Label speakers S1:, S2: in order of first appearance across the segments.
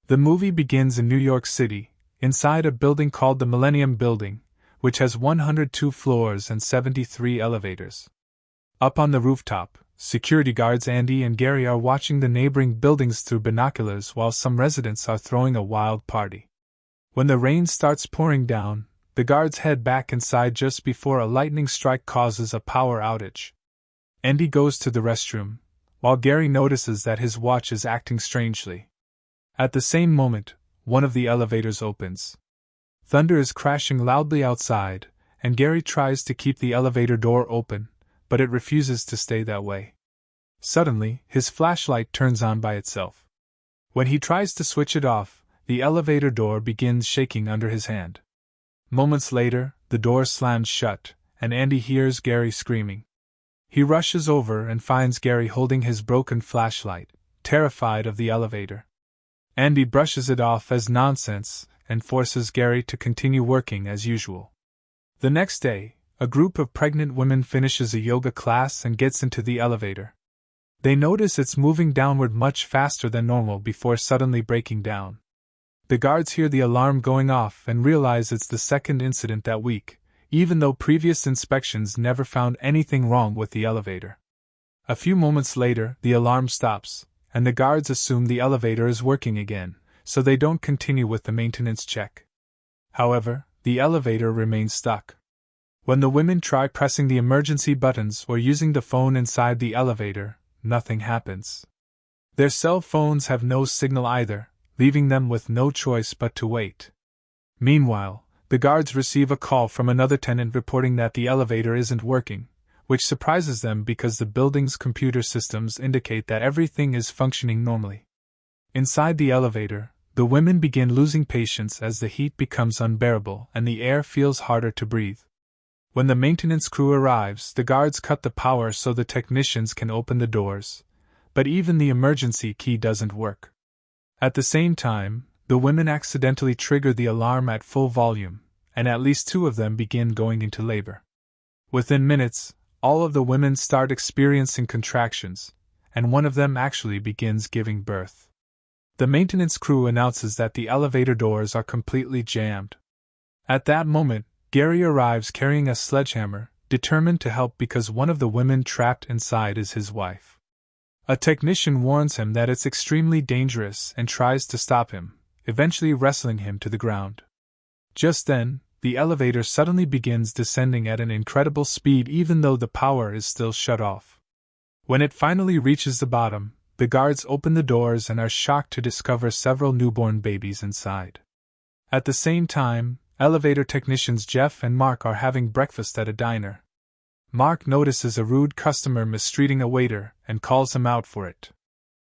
S1: The movie begins in New York City, inside a building called the Millennium Building, which has 102 floors and 73 elevators. Up on the rooftop, security guards Andy and Gary are watching the neighboring buildings through binoculars while some residents are throwing a wild party. When the rain starts pouring down, the guards head back inside just before a lightning strike causes a power outage. Andy goes to the restroom, while Gary notices that his watch is acting strangely. At the same moment, one of the elevators opens. Thunder is crashing loudly outside, and Gary tries to keep the elevator door open, but it refuses to stay that way. Suddenly, his flashlight turns on by itself. When he tries to switch it off, the elevator door begins shaking under his hand. Moments later, the door slams shut, and Andy hears Gary screaming. He rushes over and finds Gary holding his broken flashlight, terrified of the elevator. Andy brushes it off as nonsense and forces Gary to continue working as usual. The next day, a group of pregnant women finishes a yoga class and gets into the elevator. They notice it's moving downward much faster than normal before suddenly breaking down. The guards hear the alarm going off and realize it's the second incident that week, even though previous inspections never found anything wrong with the elevator. A few moments later, the alarm stops, and the guards assume the elevator is working again, so they don't continue with the maintenance check. However, the elevator remains stuck. When the women try pressing the emergency buttons or using the phone inside the elevator, nothing happens. Their cell phones have no signal either, leaving them with no choice but to wait. Meanwhile, the guards receive a call from another tenant reporting that the elevator isn't working, which surprises them because the building's computer systems indicate that everything is functioning normally. Inside the elevator, the women begin losing patience as the heat becomes unbearable and the air feels harder to breathe. When the maintenance crew arrives, the guards cut the power so the technicians can open the doors, but even the emergency key doesn't work. At the same time, the women accidentally trigger the alarm at full volume, and at least 2 of them begin going into labor. Within minutes, all of the women start experiencing contractions, and one of them actually begins giving birth. The maintenance crew announces that the elevator doors are completely jammed. At that moment, Gary arrives carrying a sledgehammer, determined to help because one of the women trapped inside is his wife. A technician warns him that it's extremely dangerous and tries to stop him, eventually wrestling him to the ground. Just then, the elevator suddenly begins descending at an incredible speed even though the power is still shut off. When it finally reaches the bottom, the guards open the doors and are shocked to discover several newborn babies inside. At the same time, elevator technicians Jeff and Mark are having breakfast at a diner. Mark notices a rude customer mistreating a waiter and calls him out for it.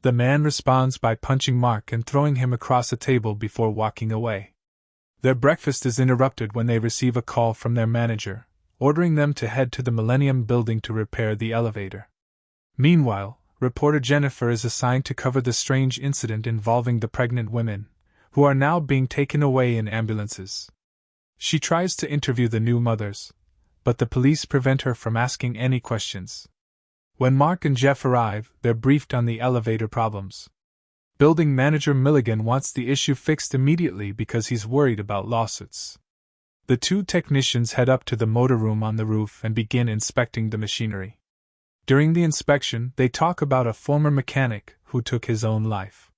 S1: The man responds by punching Mark and throwing him across a table before walking away. Their breakfast is interrupted when they receive a call from their manager, ordering them to head to the Millennium Building to repair the elevator. Meanwhile, reporter Jennifer is assigned to cover the strange incident involving the pregnant women, who are now being taken away in ambulances. She tries to interview the new mothers, but the police prevent her from asking any questions. When Mark and Jeff arrive, they're briefed on the elevator problems. Building manager Milligan wants the issue fixed immediately because he's worried about lawsuits. The 2 technicians head up to the motor room on the roof and begin inspecting the machinery. During the inspection, they talk about a former mechanic who took his own life.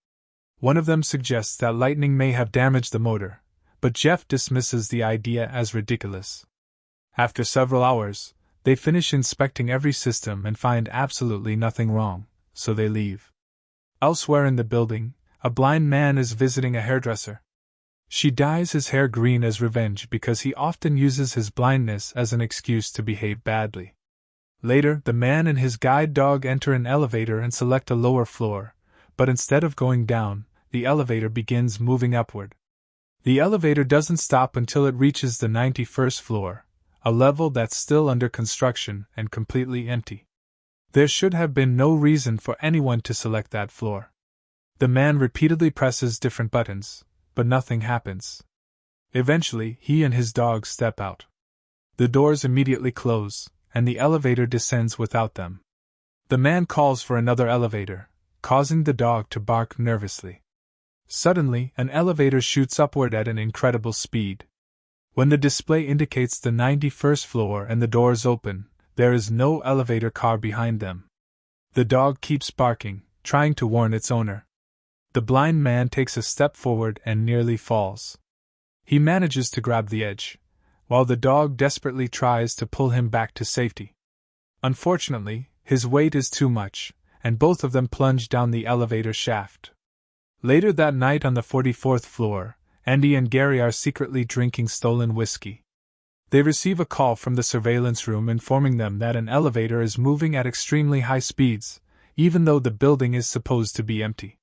S1: One of them suggests that lightning may have damaged the motor, but Jeff dismisses the idea as ridiculous. After several hours, they finish inspecting every system and find absolutely nothing wrong, so they leave. Elsewhere in the building, a blind man is visiting a hairdresser. She dyes his hair green as revenge because he often uses his blindness as an excuse to behave badly. Later, the man and his guide dog enter an elevator and select a lower floor, but instead of going down, the elevator begins moving upward. The elevator doesn't stop until it reaches the 91st floor, a level that's still under construction and completely empty. There should have been no reason for anyone to select that floor. The man repeatedly presses different buttons, but nothing happens. Eventually, he and his dog step out. The doors immediately close, and the elevator descends without them. The man calls for another elevator, causing the dog to bark nervously. Suddenly, an elevator shoots upward at an incredible speed. When the display indicates the 91st floor and the doors open, there is no elevator car behind them. The dog keeps barking, trying to warn its owner. The blind man takes a step forward and nearly falls. He manages to grab the edge, while the dog desperately tries to pull him back to safety. Unfortunately, his weight is too much, and both of them plunge down the elevator shaft. Later that night on the 44th floor, Andy and Gary are secretly drinking stolen whiskey. They receive a call from the surveillance room informing them that an elevator is moving at extremely high speeds, even though the building is supposed to be empty.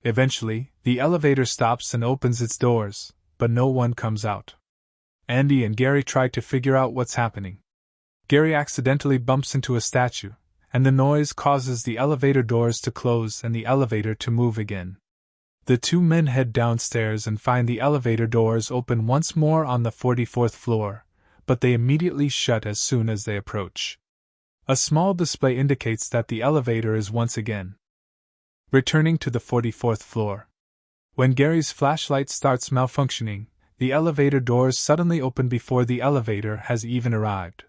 S1: Eventually, the elevator stops and opens its doors, but no one comes out. Andy and Gary try to figure out what's happening. Gary accidentally bumps into a statue, and the noise causes the elevator doors to close and the elevator to move again. The two men head downstairs and find the elevator doors open once more on the 44th floor, but they immediately shut as soon as they approach. A small display indicates that the elevator is once again returning to the 44th floor. When Gary's flashlight starts malfunctioning, the elevator doors suddenly open before the elevator has even arrived.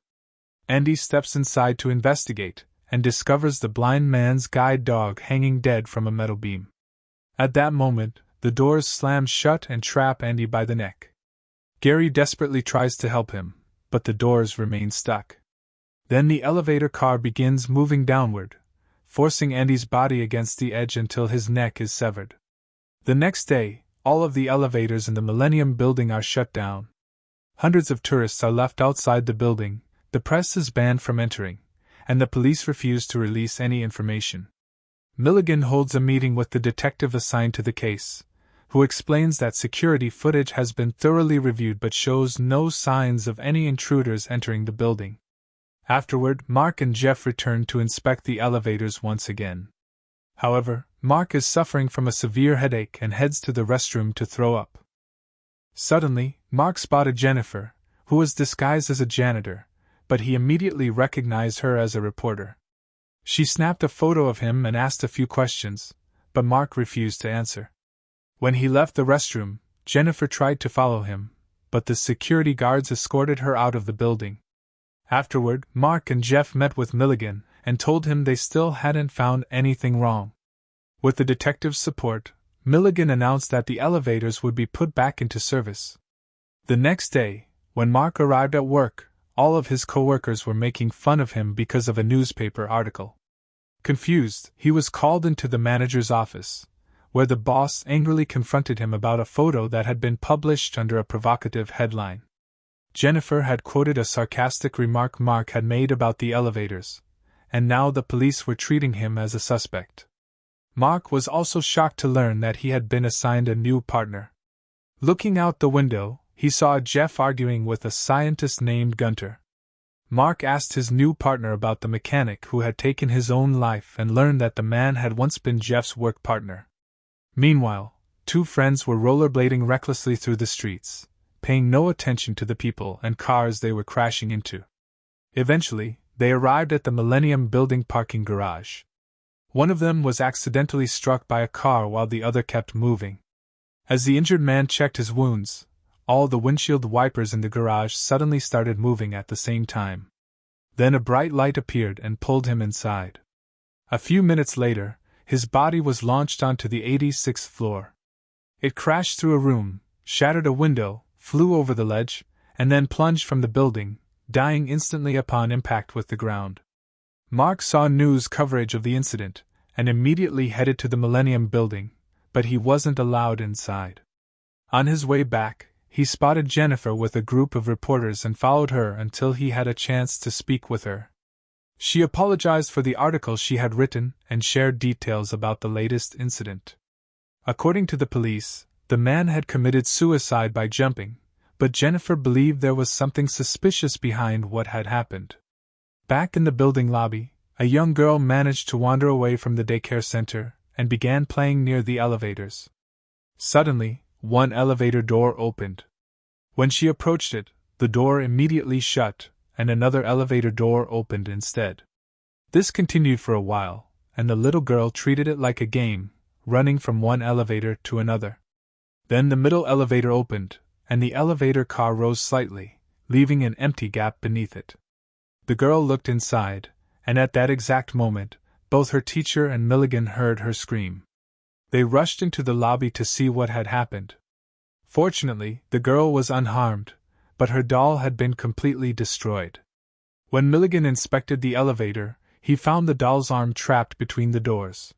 S1: Andy steps inside to investigate, and discovers the blind man's guide dog hanging dead from a metal beam. At that moment, the doors slam shut and trap Andy by the neck. Gary desperately tries to help him, but the doors remain stuck. Then the elevator car begins moving downward, forcing Andy's body against the edge until his neck is severed. The next day, all of the elevators in the Millennium Building are shut down. Hundreds of tourists are left outside the building, the press is banned from entering, and the police refuse to release any information. Milligan holds a meeting with the detective assigned to the case, who explains that security footage has been thoroughly reviewed but shows no signs of any intruders entering the building. Afterward, Mark and Jeff return to inspect the elevators once again. However, Mark is suffering from a severe headache and heads to the restroom to throw up. Suddenly, Mark spotted Jennifer, who was disguised as a janitor, but he immediately recognized her as a reporter. She snapped a photo of him and asked a few questions, but Mark refused to answer. When he left the restroom, Jennifer tried to follow him, but the security guards escorted her out of the building. Afterward, Mark and Jeff met with Milligan and told him they still hadn't found anything wrong. With the detective's support, Milligan announced that the elevators would be put back into service. The next day, when Mark arrived at work, all of his coworkers were making fun of him because of a newspaper article. Confused, he was called into the manager's office, where the boss angrily confronted him about a photo that had been published under a provocative headline. Jennifer had quoted a sarcastic remark Mark had made about the elevators, and now the police were treating him as a suspect. Mark was also shocked to learn that he had been assigned a new partner. Looking out the window, he saw Jeff arguing with a scientist named Gunter. Mark asked his new partner about the mechanic who had taken his own life and learned that the man had once been Jeff's work partner. Meanwhile, two friends were rollerblading recklessly through the streets, paying no attention to the people and cars they were crashing into. Eventually, they arrived at the Millennium Building parking garage. One of them was accidentally struck by a car while the other kept moving. As the injured man checked his wounds, all the windshield wipers in the garage suddenly started moving at the same time. Then a bright light appeared and pulled him inside. A few minutes later, his body was launched onto the 86th floor. It crashed through a room, shattered a window, flew over the ledge, and then plunged from the building, dying instantly upon impact with the ground. Mark saw news coverage of the incident, and immediately headed to the Millennium Building, but he wasn't allowed inside. On his way back, he spotted Jennifer with a group of reporters and followed her until he had a chance to speak with her. She apologized for the article she had written and shared details about the latest incident. According to the police, the man had committed suicide by jumping, but Jennifer believed there was something suspicious behind what had happened. Back in the building lobby, a young girl managed to wander away from the daycare center and began playing near the elevators. Suddenly, one elevator door opened. When she approached it, the door immediately shut, and another elevator door opened instead. This continued for a while, and the little girl treated it like a game, running from one elevator to another. Then the middle elevator opened, and the elevator car rose slightly, leaving an empty gap beneath it. The girl looked inside, and at that exact moment, both her teacher and Milligan heard her scream. They rushed into the lobby to see what had happened. Fortunately, the girl was unharmed, but her doll had been completely destroyed. When Milligan inspected the elevator, he found the doll's arm trapped between the doors.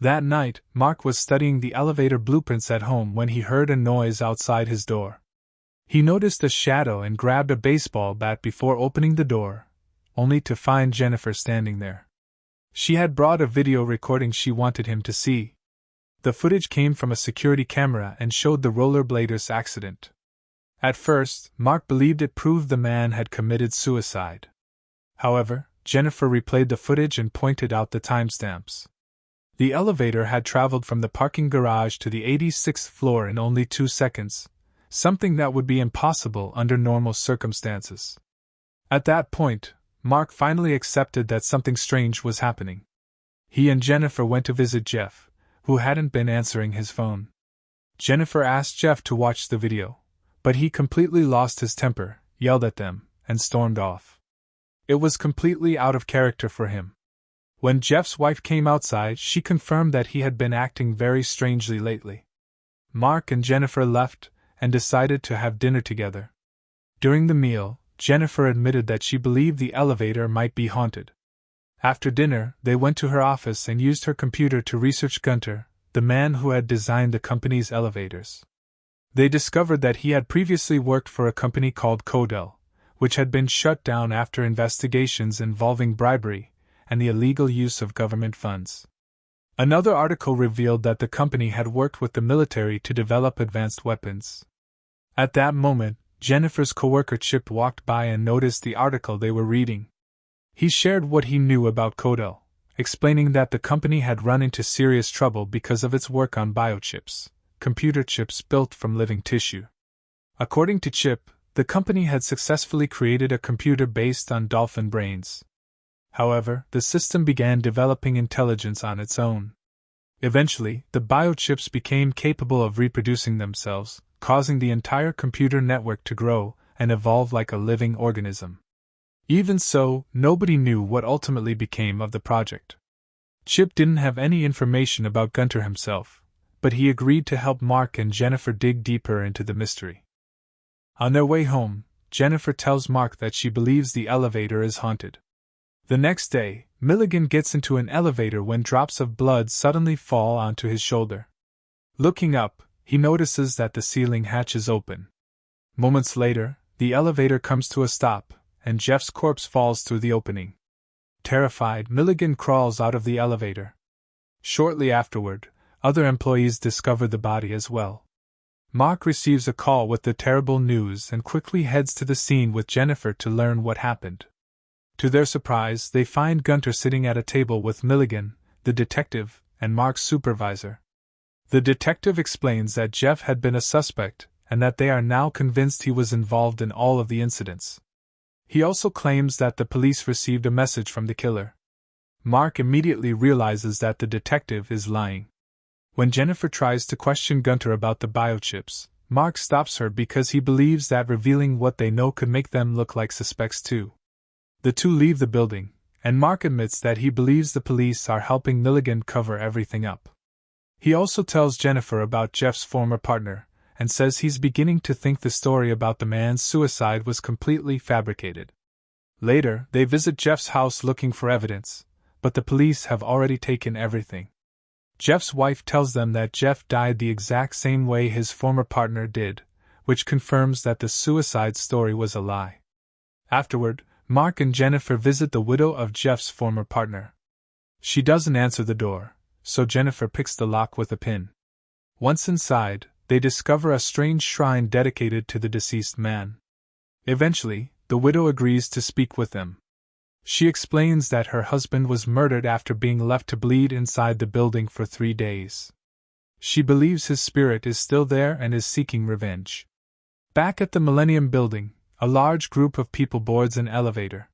S1: That night, Mark was studying the elevator blueprints at home when he heard a noise outside his door. He noticed a shadow and grabbed a baseball bat before opening the door, only to find Jennifer standing there. She had brought a video recording she wanted him to see. The footage came from a security camera and showed the rollerbladers' accident. At first, Mark believed it proved the man had committed suicide. However, Jennifer replayed the footage and pointed out the timestamps. The elevator had traveled from the parking garage to the 86th floor in only 2 seconds, something that would be impossible under normal circumstances. At that point, Mark finally accepted that something strange was happening. He and Jennifer went to visit Jeff, who hadn't been answering his phone. Jennifer asked Jeff to watch the video, but he completely lost his temper, yelled at them, and stormed off. It was completely out of character for him. When Jeff's wife came outside, she confirmed that he had been acting very strangely lately. Mark and Jennifer left and decided to have dinner together. During the meal, Jennifer admitted that she believed the elevator might be haunted. After dinner, they went to her office and used her computer to research Gunter, the man who had designed the company's elevators. They discovered that he had previously worked for a company called Codel, which had been shut down after investigations involving bribery and the illegal use of government funds. Another article revealed that the company had worked with the military to develop advanced weapons. At that moment, Jennifer's coworker Chip walked by and noticed the article they were reading. He shared what he knew about Codel, explaining that the company had run into serious trouble because of its work on biochips, computer chips built from living tissue. According to Chip, the company had successfully created a computer based on dolphin brains. However, the system began developing intelligence on its own. Eventually, the biochips became capable of reproducing themselves, causing the entire computer network to grow and evolve like a living organism. Even so, nobody knew what ultimately became of the project. Chip didn't have any information about Gunter himself, but he agreed to help Mark and Jennifer dig deeper into the mystery. On their way home, Jennifer tells Mark that she believes the elevator is haunted. The next day, Milligan gets into an elevator when drops of blood suddenly fall onto his shoulder. Looking up, he notices that the ceiling hatch is open. Moments later, the elevator comes to a stop, and Jeff's corpse falls through the opening. Terrified, Milligan crawls out of the elevator. Shortly afterward, other employees discover the body as well. Mark receives a call with the terrible news and quickly heads to the scene with Jennifer to learn what happened. To their surprise, they find Gunter sitting at a table with Milligan, the detective, and Mark's supervisor. The detective explains that Jeff had been a suspect, and that they are now convinced he was involved in all of the incidents. He also claims that the police received a message from the killer. Mark immediately realizes that the detective is lying. When Jennifer tries to question Gunter about the biochips, Mark stops her because he believes that revealing what they know could make them look like suspects too. The two leave the building, and Mark admits that he believes the police are helping Milligan cover everything up. He also tells Jennifer about Jeff's former partner, and says he's beginning to think the story about the man's suicide was completely fabricated. Later, they visit Jeff's house looking for evidence, but the police have already taken everything. Jeff's wife tells them that Jeff died the exact same way his former partner did, which confirms that the suicide story was a lie. Afterward, Mark and Jennifer visit the widow of Jeff's former partner. She doesn't answer the door, so Jennifer picks the lock with a pin. Once inside, they discover a strange shrine dedicated to the deceased man. Eventually, the widow agrees to speak with them. She explains that her husband was murdered after being left to bleed inside the building for 3 days. She believes his spirit is still there and is seeking revenge. Back at the Millennium Building, a large group of people boards an elevator.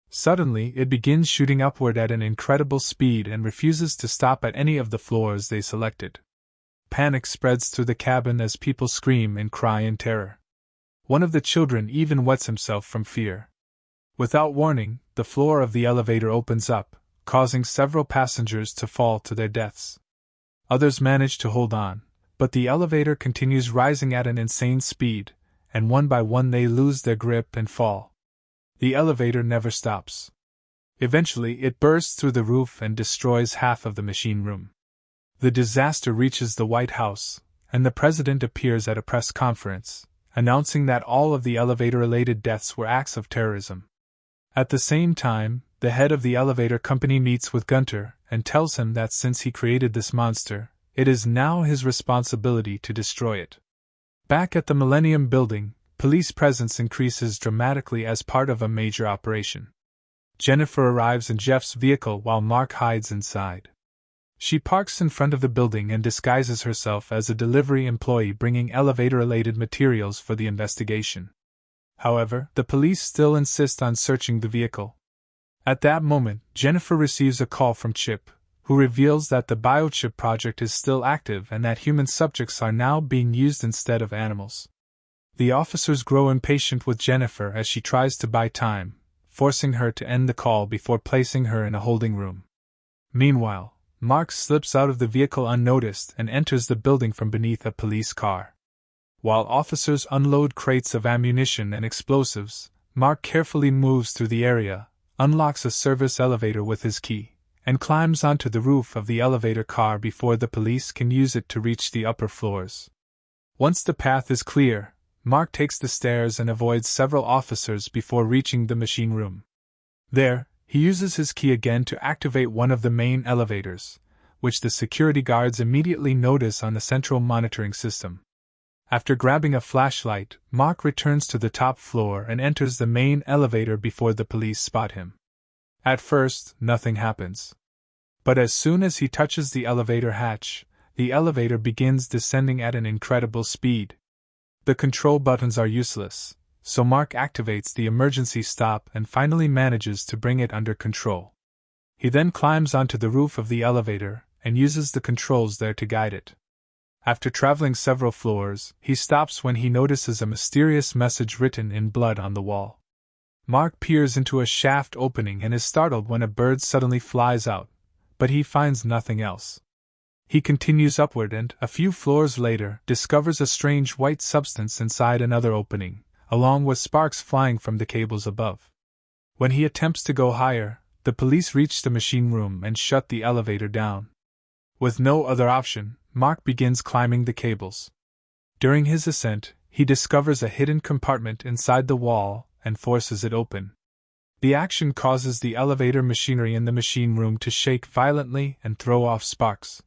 S1: Suddenly, it begins shooting upward at an incredible speed and refuses to stop at any of the floors they selected. Panic spreads through the cabin as people scream and cry in terror. One of the children even wets himself from fear. Without warning, the floor of the elevator opens up, causing several passengers to fall to their deaths. Others manage to hold on, but the elevator continues rising at an insane speed, and one by one they lose their grip and fall. The elevator never stops. Eventually, it bursts through the roof and destroys half of the machine room. The disaster reaches the White House, and the president appears at a press conference, announcing that all of the elevator-related deaths were acts of terrorism. At the same time, the head of the elevator company meets with Gunter and tells him that since he created this monster, it is now his responsibility to destroy it. Back at the Millennium Building, police presence increases dramatically as part of a major operation. Jennifer arrives in Jeff's vehicle while Mark hides inside. She parks in front of the building and disguises herself as a delivery employee bringing elevator-related materials for the investigation. However, the police still insist on searching the vehicle. At that moment, Jennifer receives a call from Chip, who reveals that the biochip project is still active and that human subjects are now being used instead of animals. The officers grow impatient with Jennifer as she tries to buy time, forcing her to end the call before placing her in a holding room. Meanwhile, Mark slips out of the vehicle unnoticed and enters the building from beneath a police car. While officers unload crates of ammunition and explosives, Mark carefully moves through the area, unlocks a service elevator with his key, and climbs onto the roof of the elevator car before the police can use it to reach the upper floors. Once the path is clear, Mark takes the stairs and avoids several officers before reaching the machine room. There, he uses his key again to activate one of the main elevators, which the security guards immediately notice on the central monitoring system. After grabbing a flashlight, Mark returns to the top floor and enters the main elevator before the police spot him. At first, nothing happens. But as soon as he touches the elevator hatch, the elevator begins descending at an incredible speed. The control buttons are useless, so Mark activates the emergency stop and finally manages to bring it under control. He then climbs onto the roof of the elevator and uses the controls there to guide it. After traveling several floors, he stops when he notices a mysterious message written in blood on the wall. Mark peers into a shaft opening and is startled when a bird suddenly flies out, but he finds nothing else. He continues upward and, a few floors later, discovers a strange white substance inside another opening, along with sparks flying from the cables above. When he attempts to go higher, the police reach the machine room and shut the elevator down. With no other option, Mark begins climbing the cables. During his ascent, he discovers a hidden compartment inside the wall and forces it open. The action causes the elevator machinery in the machine room to shake violently and throw off sparks.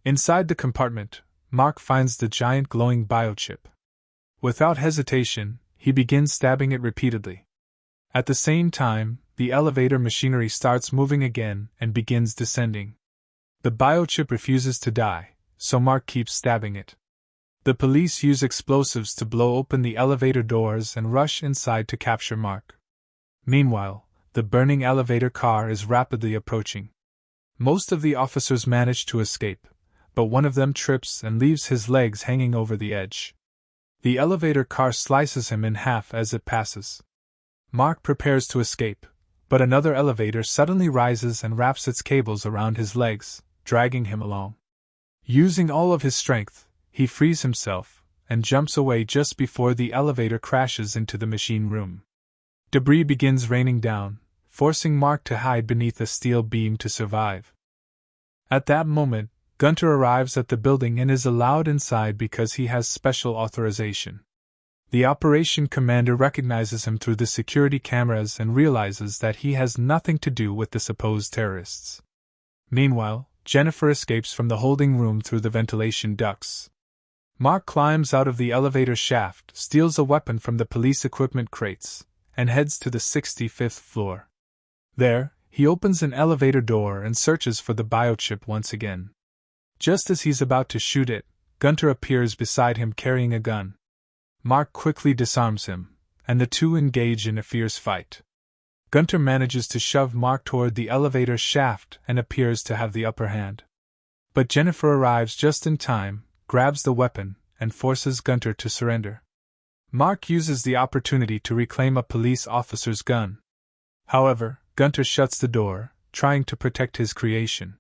S1: Inside the compartment, Mark finds the giant glowing biochip. Without hesitation, he begins stabbing it repeatedly. At the same time, the elevator machinery starts moving again and begins descending. The biochip refuses to die, so Mark keeps stabbing it. The police use explosives to blow open the elevator doors and rush inside to capture Mark. Meanwhile, the burning elevator car is rapidly approaching. Most of the officers manage to escape, but one of them trips and leaves his legs hanging over the edge. The elevator car slices him in half as it passes. Mark prepares to escape, but another elevator suddenly rises and wraps its cables around his legs, dragging him along. Using all of his strength, he frees himself and jumps away just before the elevator crashes into the machine room. Debris begins raining down, forcing Mark to hide beneath a steel beam to survive. At that moment, Gunter arrives at the building and is allowed inside because he has special authorization. The operation commander recognizes him through the security cameras and realizes that he has nothing to do with the supposed terrorists. Meanwhile, Jennifer escapes from the holding room through the ventilation ducts. Mark climbs out of the elevator shaft, steals a weapon from the police equipment crates, and heads to the 65th floor. There, he opens an elevator door and searches for the biochip once again. Just as he's about to shoot it, Gunter appears beside him carrying a gun. Mark quickly disarms him, and the two engage in a fierce fight. Gunter manages to shove Mark toward the elevator shaft and appears to have the upper hand. But Jennifer arrives just in time, grabs the weapon, and forces Gunter to surrender. Mark uses the opportunity to reclaim a police officer's gun. However, Gunter shuts the door, trying to protect his creation.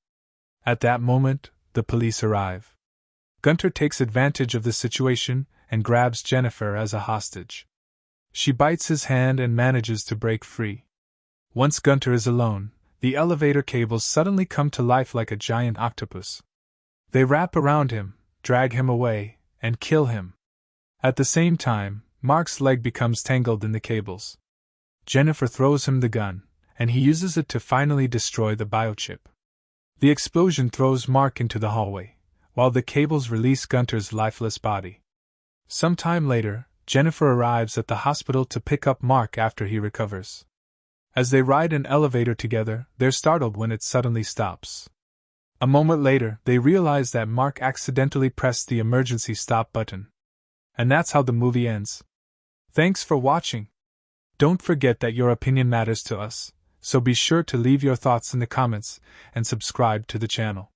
S1: At that moment, the police arrive. Gunter takes advantage of the situation and grabs Jennifer as a hostage. She bites his hand and manages to break free. Once Gunter is alone, the elevator cables suddenly come to life like a giant octopus. They wrap around him, drag him away, and kill him. At the same time, Mark's leg becomes tangled in the cables. Jennifer throws him the gun, and he uses it to finally destroy the biochip. The explosion throws Mark into the hallway, while the cables release Gunter's lifeless body. Some time later, Jennifer arrives at the hospital to pick up Mark after he recovers. As they ride an elevator together, they're startled when it suddenly stops. A moment later, they realize that Mark accidentally pressed the emergency stop button. And that's how the movie ends. Thanks for watching. Don't forget that your opinion matters to us, so be sure to leave your thoughts in the comments and subscribe to the channel.